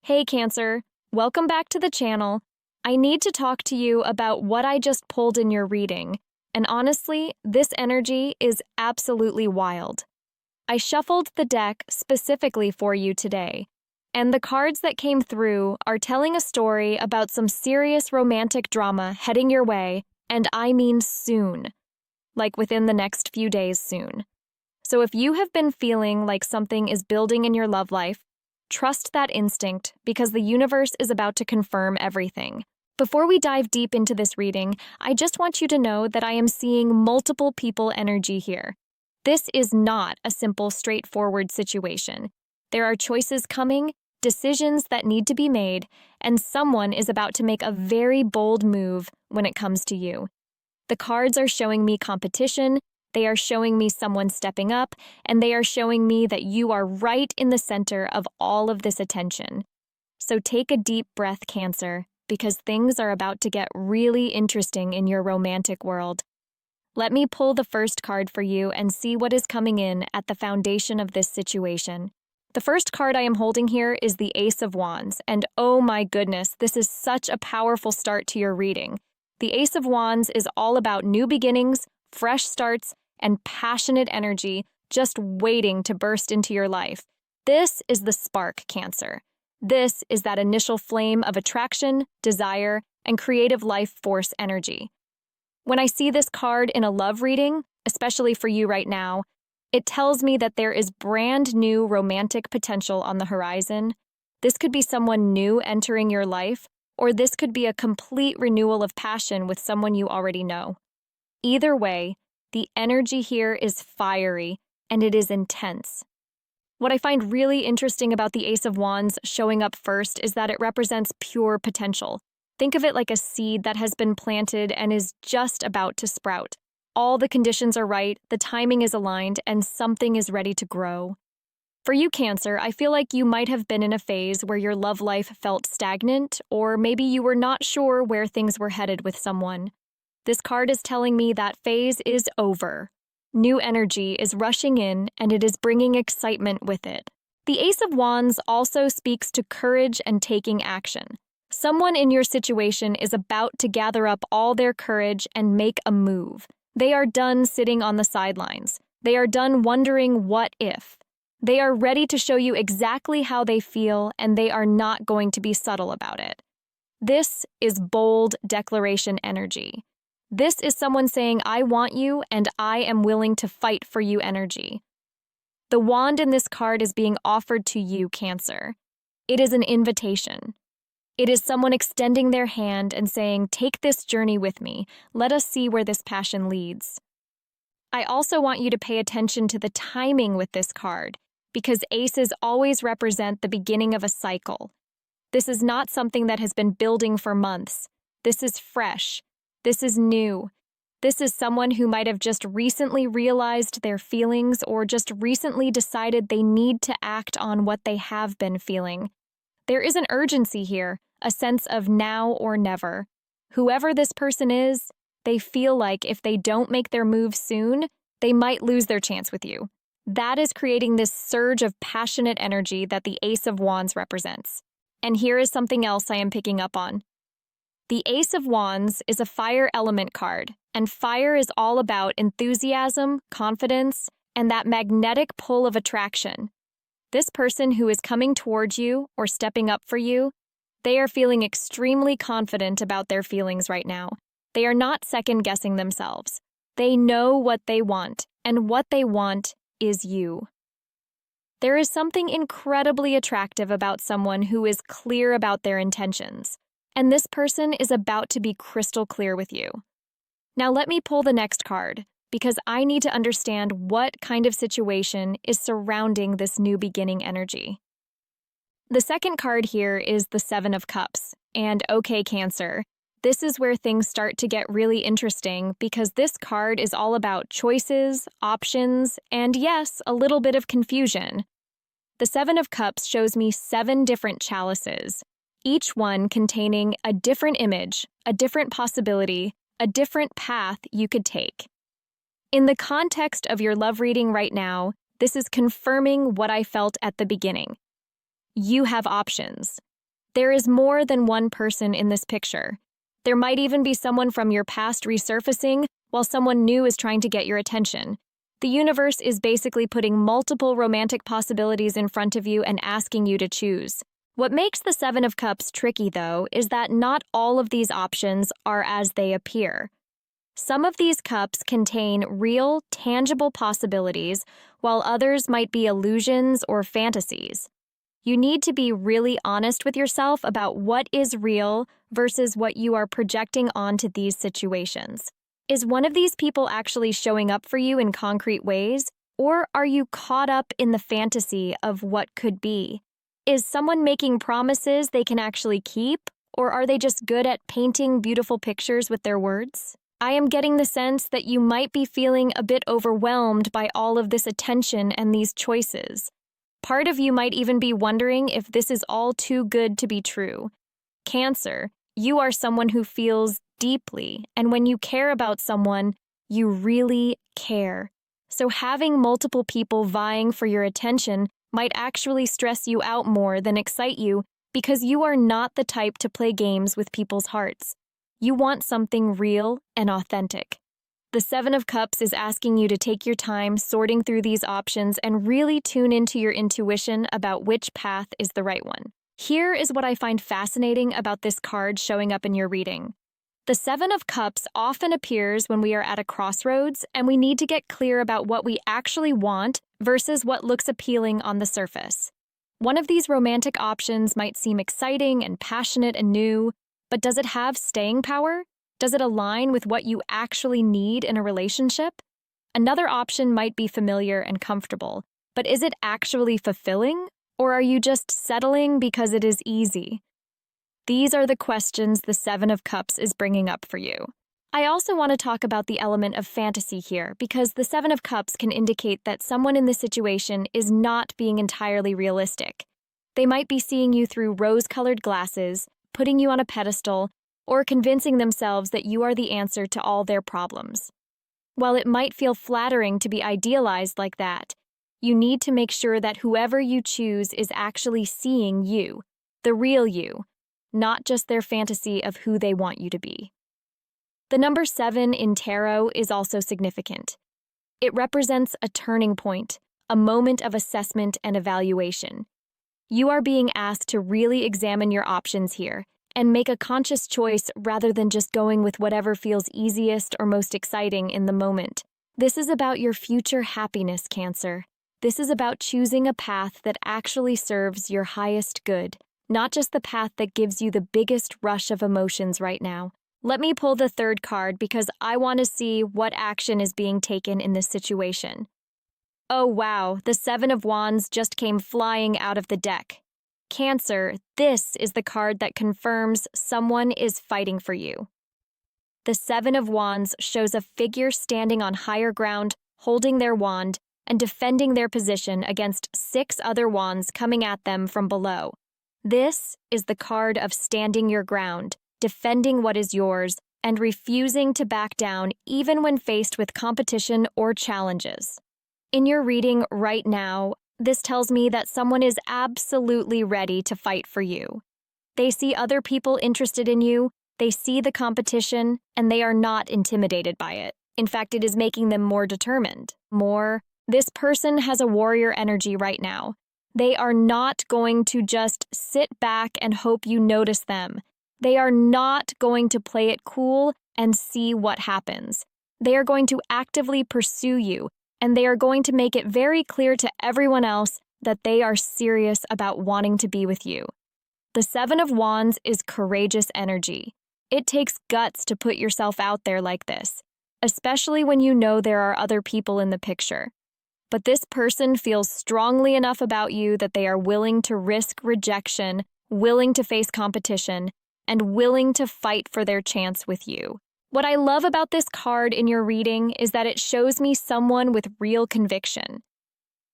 Hey Cancer, welcome back to the channel. I need to talk to you about what I just pulled in your reading, and honestly, this energy is absolutely wild. I shuffled the deck specifically for you today, and the cards that came through are telling a story about some serious romantic drama heading your way, and I mean soon. Like within the next few days soon. So if you have been feeling like something is building in your love life, trust that instinct because the universe is about to confirm everything. Before we dive deep into this reading, I just want you to know that I am seeing multiple people energy here. This is not a simple, straightforward situation. There are choices coming, decisions that need to be made, and someone is about to make a very bold move when it comes to you. The cards are showing me competition, they are showing me someone stepping up, and they are showing me that you are right in the center of all of this attention. So take a deep breath, Cancer, because things are about to get really interesting in your romantic world. Let me pull the first card for you and see what is coming in at the foundation of this situation. The first card I am holding here is the Ace of Wands, and oh my goodness, this is such a powerful start to your reading. The Ace of Wands is all about new beginnings, fresh starts, and passionate energy just waiting to burst into your life. This is the spark, Cancer. This is that initial flame of attraction, desire, and creative life force energy. When I see this card in a love reading, especially for you right now, it tells me that there is brand new romantic potential on the horizon. This could be someone new entering your life, or this could be a complete renewal of passion with someone you already know. Either way, the energy here is fiery, and it is intense. What I find really interesting about the Ace of Wands showing up first is that it represents pure potential. Think of it like a seed that has been planted and is just about to sprout. All the conditions are right, the timing is aligned, and something is ready to grow. For you, Cancer, I feel like you might have been in a phase where your love life felt stagnant, or maybe you were not sure where things were headed with someone. This card is telling me that phase is over. New energy is rushing in, and it is bringing excitement with it. The Ace of Wands also speaks to courage and taking action. Someone in your situation is about to gather up all their courage and make a move. They are done sitting on the sidelines. They are done wondering what if. They are ready to show you exactly how they feel, and they are not going to be subtle about it. This is bold declaration energy. This is someone saying, I want you and I am willing to fight for you energy. The wand in this card is being offered to you, Cancer. It is an invitation. It is someone extending their hand and saying, take this journey with me. Let us see where this passion leads. I also want you to pay attention to the timing with this card, because aces always represent the beginning of a cycle. This is not something that has been building for months. This is fresh. This is new. This is someone who might have just recently realized their feelings or just recently decided they need to act on what they have been feeling. There is an urgency here, a sense of now or never. Whoever this person is, they feel like if they don't make their move soon, they might lose their chance with you. That is creating this surge of passionate energy that the Ace of Wands represents. And here is something else I am picking up on. The Ace of Wands is a fire element card, and fire is all about enthusiasm, confidence, and that magnetic pull of attraction. This person who is coming towards you or stepping up for you, they are feeling extremely confident about their feelings right now. They are not second-guessing themselves. They know what they want, and what they want is you. There is something incredibly attractive about someone who is clear about their intentions. And this person is about to be crystal clear with you. Now let me pull the next card, because I need to understand what kind of situation is surrounding this new beginning energy. The second card here is the Seven of Cups, and okay, Cancer, this is where things start to get really interesting because this card is all about choices, options, and yes, a little bit of confusion. The Seven of Cups shows me 7 different chalices, each one containing a different image, a different possibility, a different path you could take. In the context of your love reading right now, this is confirming what I felt at the beginning. You have options. There is more than one person in this picture. There might even be someone from your past resurfacing while someone new is trying to get your attention. The universe is basically putting multiple romantic possibilities in front of you and asking you to choose. What makes the Seven of Cups tricky, though, is that not all of these options are as they appear. Some of these cups contain real, tangible possibilities, while others might be illusions or fantasies. You need to be really honest with yourself about what is real versus what you are projecting onto these situations. Is one of these people actually showing up for you in concrete ways, or are you caught up in the fantasy of what could be? Is someone making promises they can actually keep, or are they just good at painting beautiful pictures with their words? I am getting the sense that you might be feeling a bit overwhelmed by all of this attention and these choices. Part of you might even be wondering if this is all too good to be true. Cancer, you are someone who feels deeply, and when you care about someone, you really care. So having multiple people vying for your attention might actually stress you out more than excite you because you are not the type to play games with people's hearts. You want something real and authentic. The Seven of Cups is asking you to take your time sorting through these options and really tune into your intuition about which path is the right one. Here is what I find fascinating about this card showing up in your reading. The Seven of Cups often appears when we are at a crossroads and we need to get clear about what we actually want versus what looks appealing on the surface. One of these romantic options might seem exciting and passionate and new, but does it have staying power? Does it align with what you actually need in a relationship? Another option might be familiar and comfortable, but is it actually fulfilling? Or are you just settling because it is easy? These are the questions the Seven of Cups is bringing up for you. I also want to talk about the element of fantasy here because the Seven of Cups can indicate that someone in this situation is not being entirely realistic. They might be seeing you through rose-colored glasses, putting you on a pedestal, or convincing themselves that you are the answer to all their problems. While it might feel flattering to be idealized like that, you need to make sure that whoever you choose is actually seeing you, the real you, not just their fantasy of who they want you to be. The number 7 in tarot is also significant. It represents a turning point, a moment of assessment and evaluation. You are being asked to really examine your options here and make a conscious choice rather than just going with whatever feels easiest or most exciting in the moment. This is about your future happiness, Cancer. This is about choosing a path that actually serves your highest good, not just the path that gives you the biggest rush of emotions right now. Let me pull the third card because I want to see what action is being taken in this situation. Oh wow, the Seven of Wands just came flying out of the deck. Cancer, this is the card that confirms someone is fighting for you. The Seven of Wands shows a figure standing on higher ground, holding their wand, and defending their position against 6 other wands coming at them from below. This is the card of standing your ground, defending what is yours, and refusing to back down even when faced with competition or challenges. In your reading right now, this tells me that someone is absolutely ready to fight for you. They see other people interested in you, they see the competition, and they are not intimidated by it. In fact, it is making them more determined. This person has a warrior energy right now. They are not going to just sit back and hope you notice them. They are not going to play it cool and see what happens. They are going to actively pursue you, and they are going to make it very clear to everyone else that they are serious about wanting to be with you. The Seven of Wands is courageous energy. It takes guts to put yourself out there like this, especially when you know there are other people in the picture. But this person feels strongly enough about you that they are willing to risk rejection, willing to face competition, and willing to fight for their chance with you. What I love about this card in your reading is that it shows me someone with real conviction.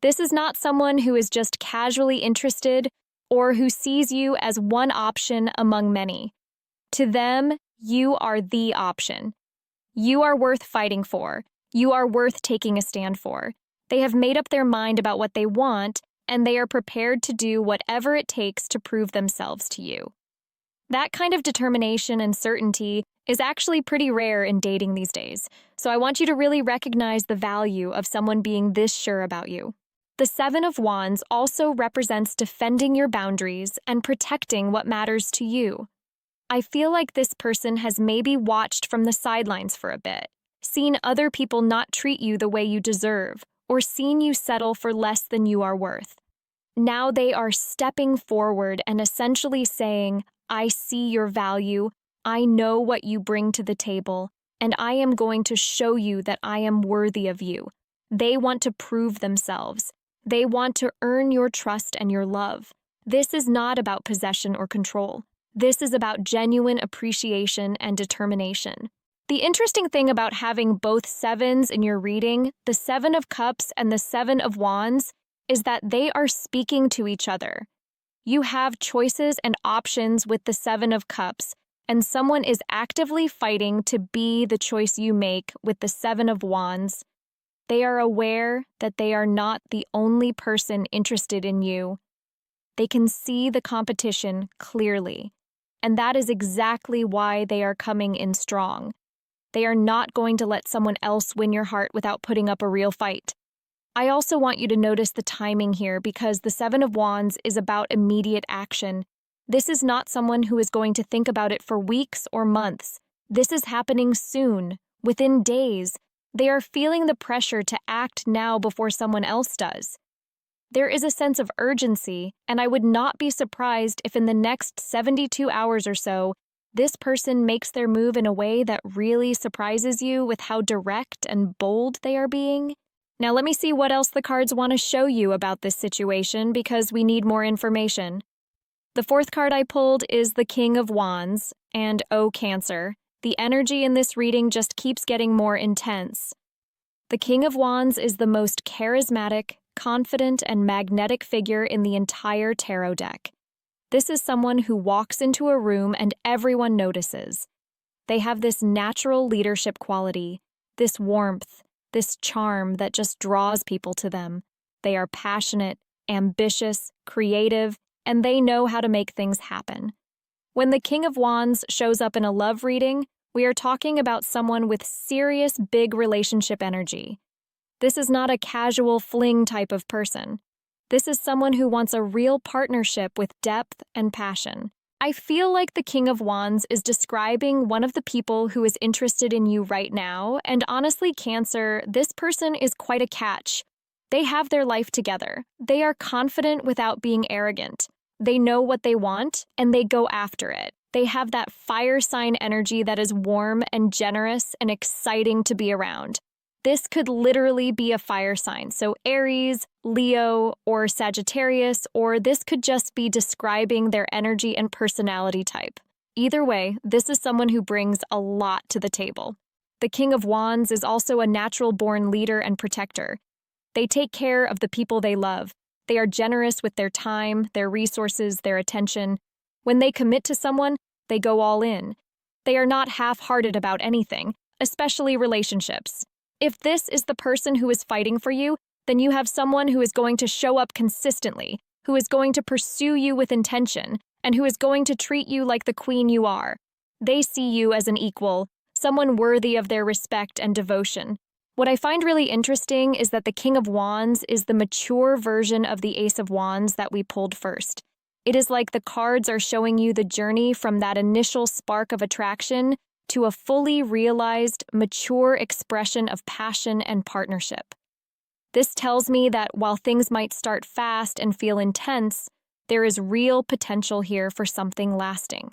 This is not someone who is just casually interested or who sees you as one option among many. To them, you are the option. You are worth fighting for. You are worth taking a stand for. They have made up their mind about what they want, and they are prepared to do whatever it takes to prove themselves to you. That kind of determination and certainty is actually pretty rare in dating these days, so I want you to really recognize the value of someone being this sure about you. The Seven of Wands also represents defending your boundaries and protecting what matters to you. I feel like this person has maybe watched from the sidelines for a bit, seen other people not treat you the way you deserve, or seen you settle for less than you are worth. Now they are stepping forward and essentially saying, I see your value, I know what you bring to the table, and I am going to show you that I am worthy of you. They want to prove themselves. They want to earn your trust and your love. This is not about possession or control. This is about genuine appreciation and determination. The interesting thing about having both sevens in your reading, the Seven of Cups and the Seven of Wands, is that they are speaking to each other. You have choices and options with the Seven of Cups, and someone is actively fighting to be the choice you make with the Seven of Wands. They are aware that they are not the only person interested in you. They can see the competition clearly, and that is exactly why they are coming in strong. They are not going to let someone else win your heart without putting up a real fight. I also want you to notice the timing here because the Seven of Wands is about immediate action. This is not someone who is going to think about it for weeks or months. This is happening soon, within days. They are feeling the pressure to act now before someone else does. There is a sense of urgency, and I would not be surprised if in the next 72 hours or so, this person makes their move in a way that really surprises you with how direct and bold they are being. Now let me see what else the cards want to show you about this situation because we need more information. The fourth card I pulled is the King of Wands, and oh, Cancer. The energy in this reading just keeps getting more intense. The King of Wands is the most charismatic, confident, and magnetic figure in the entire tarot deck. This is someone who walks into a room and everyone notices. They have this natural leadership quality, this warmth, this charm that just draws people to them. They are passionate, ambitious, creative, and they know how to make things happen. When the King of Wands shows up in a love reading, we are talking about someone with serious, big relationship energy. This is not a casual fling type of person. This is someone who wants a real partnership with depth and passion. I feel like the King of Wands is describing one of the people who is interested in you right now, and honestly, Cancer, this person is quite a catch. They have their life together. They are confident without being arrogant. They know what they want, and they go after it. They have that fire sign energy that is warm and generous and exciting to be around. This could literally be a fire sign, so Aries, Leo, or Sagittarius, or this could just be describing their energy and personality type. Either way, this is someone who brings a lot to the table. The King of Wands is also a natural-born leader and protector. They take care of the people they love. They are generous with their time, their resources, their attention. When they commit to someone, they go all in. They are not half-hearted about anything, especially relationships. If this is the person who is fighting for you, then you have someone who is going to show up consistently, who is going to pursue you with intention, and who is going to treat you like the queen you are. They see you as an equal, someone worthy of their respect and devotion. What I find really interesting is that the King of Wands is the mature version of the Ace of Wands that we pulled first. It is like the cards are showing you the journey from that initial spark of attraction to a fully realized, mature expression of passion and partnership. This tells me that while things might start fast and feel intense, there is real potential here for something lasting.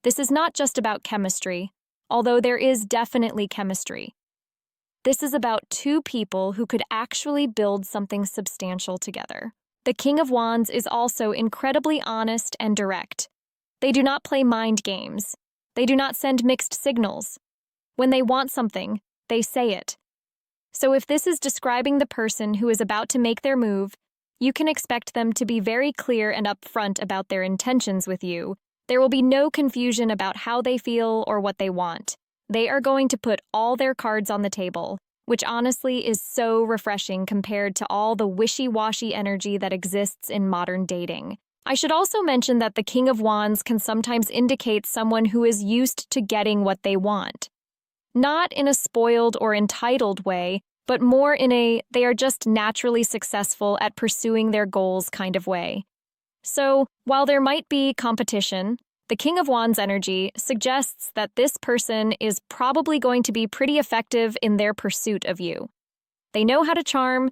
This is not just about chemistry, although there is definitely chemistry. This is about two people who could actually build something substantial together. The King of Wands is also incredibly honest and direct. They do not play mind games. They do not send mixed signals. When they want something, they say it. So if this is describing the person who is about to make their move, you can expect them to be very clear and upfront about their intentions with you. There will be no confusion about how they feel or what they want. They are going to put all their cards on the table, which honestly is so refreshing compared to all the wishy-washy energy that exists in modern dating. I should also mention that the King of Wands can sometimes indicate someone who is used to getting what they want. Not in a spoiled or entitled way, but more in a they are just naturally successful at pursuing their goals kind of way. So, while there might be competition, the King of Wands energy suggests that this person is probably going to be pretty effective in their pursuit of you. They know how to charm,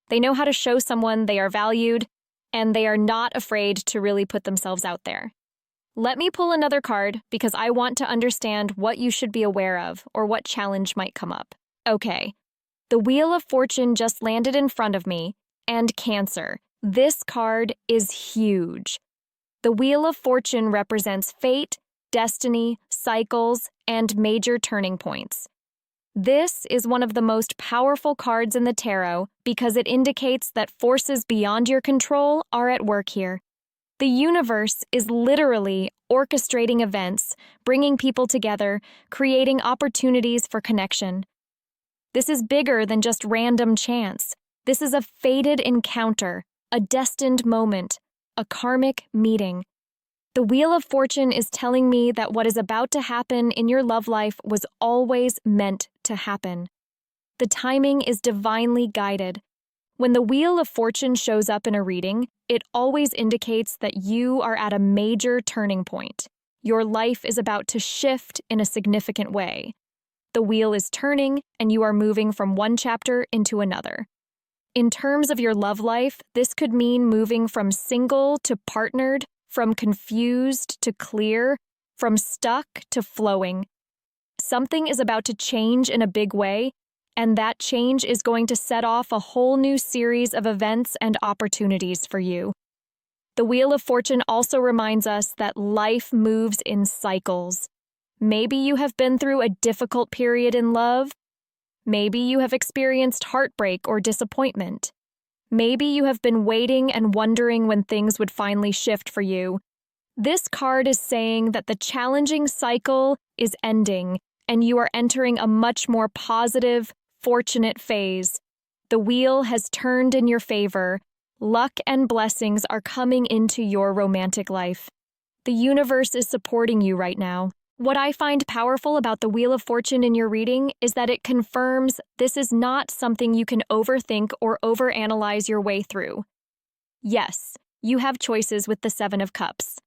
they know how to show someone they are valued, and they are not afraid to really put themselves out there. Let me pull another card because I want to understand what you should be aware of or what challenge might come up. Okay, the Wheel of Fortune just landed in front of me, and Cancer. This card is huge. The Wheel of Fortune represents fate, destiny, cycles, and major turning points. This is one of the most powerful cards in the tarot because it indicates that forces beyond your control are at work here. The universe is literally orchestrating events, bringing people together, creating opportunities for connection. This is bigger than just random chance. This is a fated encounter, a destined moment, a karmic meeting. The Wheel of Fortune is telling me that what is about to happen in your love life was always meant to happen. The timing is divinely guided. When the Wheel of Fortune shows up in a reading, it always indicates that you are at a major turning point. Your life is about to shift in a significant way. The wheel is turning, and you are moving from one chapter into another. In terms of your love life, this could mean moving from single to partnered, from confused to clear, from stuck to flowing. Something is about to change in a big way, and that change is going to set off a whole new series of events and opportunities for you. The Wheel of Fortune also reminds us that life moves in cycles. Maybe you have been through a difficult period in love. Maybe you have experienced heartbreak or disappointment. Maybe you have been waiting and wondering when things would finally shift for you. This card is saying that the challenging cycle is ending, and you are entering a much more positive, fortunate phase. The wheel has turned in your favor. Luck and blessings are coming into your romantic life. The universe is supporting you right now. What I find powerful about the Wheel of Fortune in your reading is that it confirms this is not something you can overthink or overanalyze your way through. Yes, you have choices with the Seven of Cups.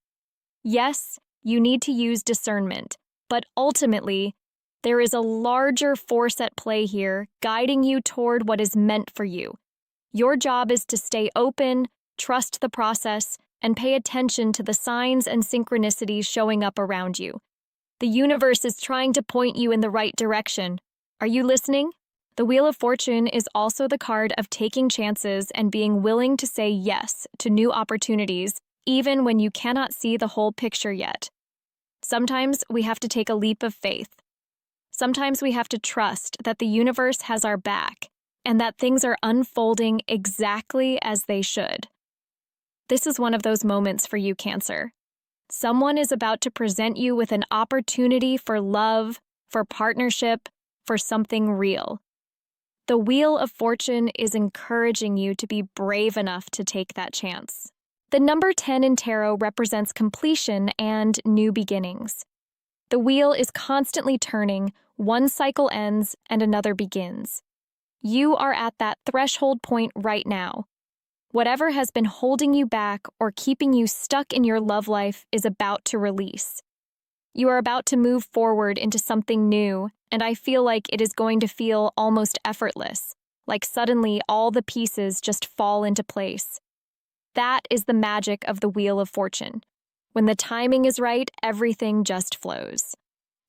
Yes, you need to use discernment, but ultimately, there is a larger force at play here, guiding you toward what is meant for you. Your job is to stay open, trust the process, and pay attention to the signs and synchronicities showing up around you. The universe is trying to point you in the right direction. Are you listening? The Wheel of Fortune is also the card of taking chances and being willing to say yes to new opportunities, even when you cannot see the whole picture yet. Sometimes we have to take a leap of faith. Sometimes we have to trust that the universe has our back and that things are unfolding exactly as they should. This is one of those moments for you, Cancer. Someone is about to present you with an opportunity for love, for partnership, for something real. The Wheel of Fortune is encouraging you to be brave enough to take that chance. The number 10 in tarot represents completion and new beginnings. The wheel is constantly turning, one cycle ends and another begins. You are at that threshold point right now. Whatever has been holding you back or keeping you stuck in your love life is about to release. You are about to move forward into something new, and I feel like it is going to feel almost effortless, like suddenly all the pieces just fall into place. That is the magic of the Wheel of Fortune. When the timing is right, everything just flows.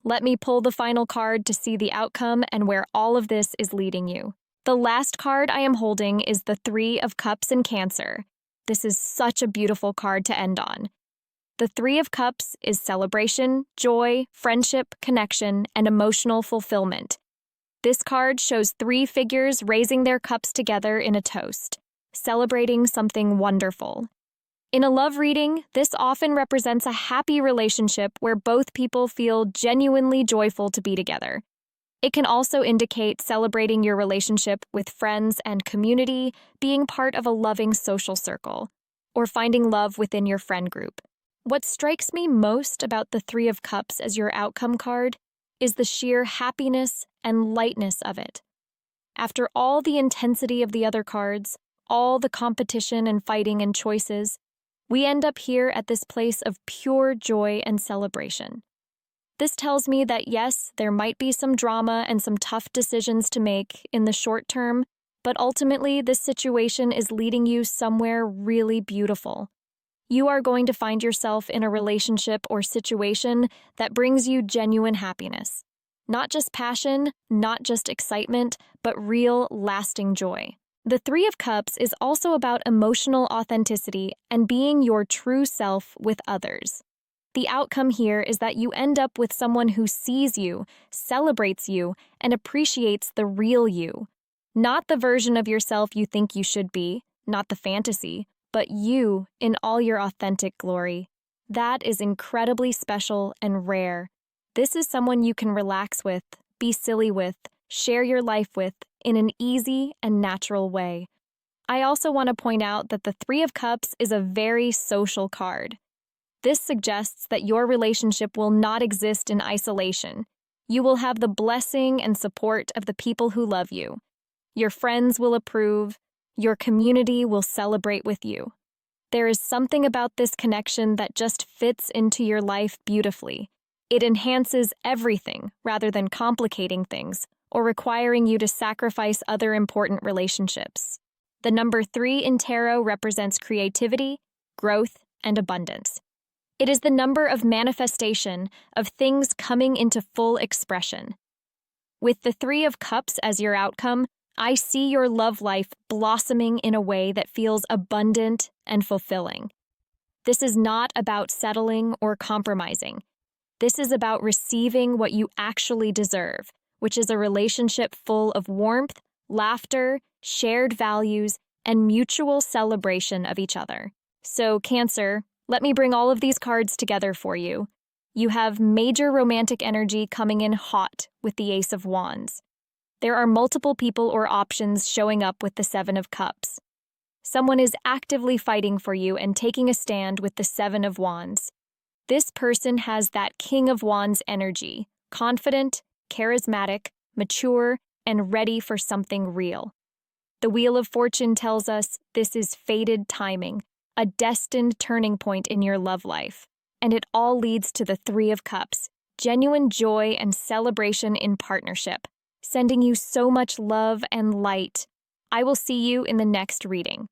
Let me pull the final card to see the outcome and where all of this is leading you. The last card I am holding is the Three of Cups in Cancer. This is such a beautiful card to end on. The Three of Cups is celebration, joy, friendship, connection, and emotional fulfillment. This card shows three figures raising their cups together in a toast, celebrating something wonderful. In a love reading, this often represents a happy relationship where both people feel genuinely joyful to be together. It can also indicate celebrating your relationship with friends and community, being part of a loving social circle, or finding love within your friend group. What strikes me most about the Three of Cups as your outcome card is the sheer happiness and lightness of it. After all the intensity of the other cards, all the competition and fighting and choices, we end up here at this place of pure joy and celebration. This tells me that yes, there might be some drama and some tough decisions to make in the short term, but ultimately this situation is leading you somewhere really beautiful. You are going to find yourself in a relationship or situation that brings you genuine happiness. Not just passion, not just excitement, but real, lasting joy. The Three of Cups is also about emotional authenticity and being your true self with others. The outcome here is that you end up with someone who sees you, celebrates you, and appreciates the real you. Not the version of yourself you think you should be, not the fantasy, but you in all your authentic glory. That is incredibly special and rare. This is someone you can relax with, be silly with, share your life with in an easy and natural way. I also want to point out that the Three of Cups is a very social card. This suggests that your relationship will not exist in isolation. You will have the blessing and support of the people who love you. Your friends will approve. Your community will celebrate with you. There is something about this connection that just fits into your life beautifully. It enhances everything rather than complicating things or requiring you to sacrifice other important relationships. The number 3 in tarot represents creativity, growth, and abundance. It is the number of manifestation, of things coming into full expression. With the Three of Cups as your outcome, I see your love life blossoming in a way that feels abundant and fulfilling. This is not about settling or compromising. This is about receiving what you actually deserve, which is a relationship full of warmth, laughter, shared values, and mutual celebration of each other. So, Cancer, let me bring all of these cards together for you. You have major romantic energy coming in hot with the Ace of Wands. There are multiple people or options showing up with the Seven of Cups. Someone is actively fighting for you and taking a stand with the Seven of Wands. This person has that King of Wands energy, confident, charismatic, mature, and ready for something real. The Wheel of Fortune tells us this is fated timing, a destined turning point in your love life. And it all leads to the Three of Cups, genuine joy and celebration in partnership, sending you so much love and light. I will see you in the next reading.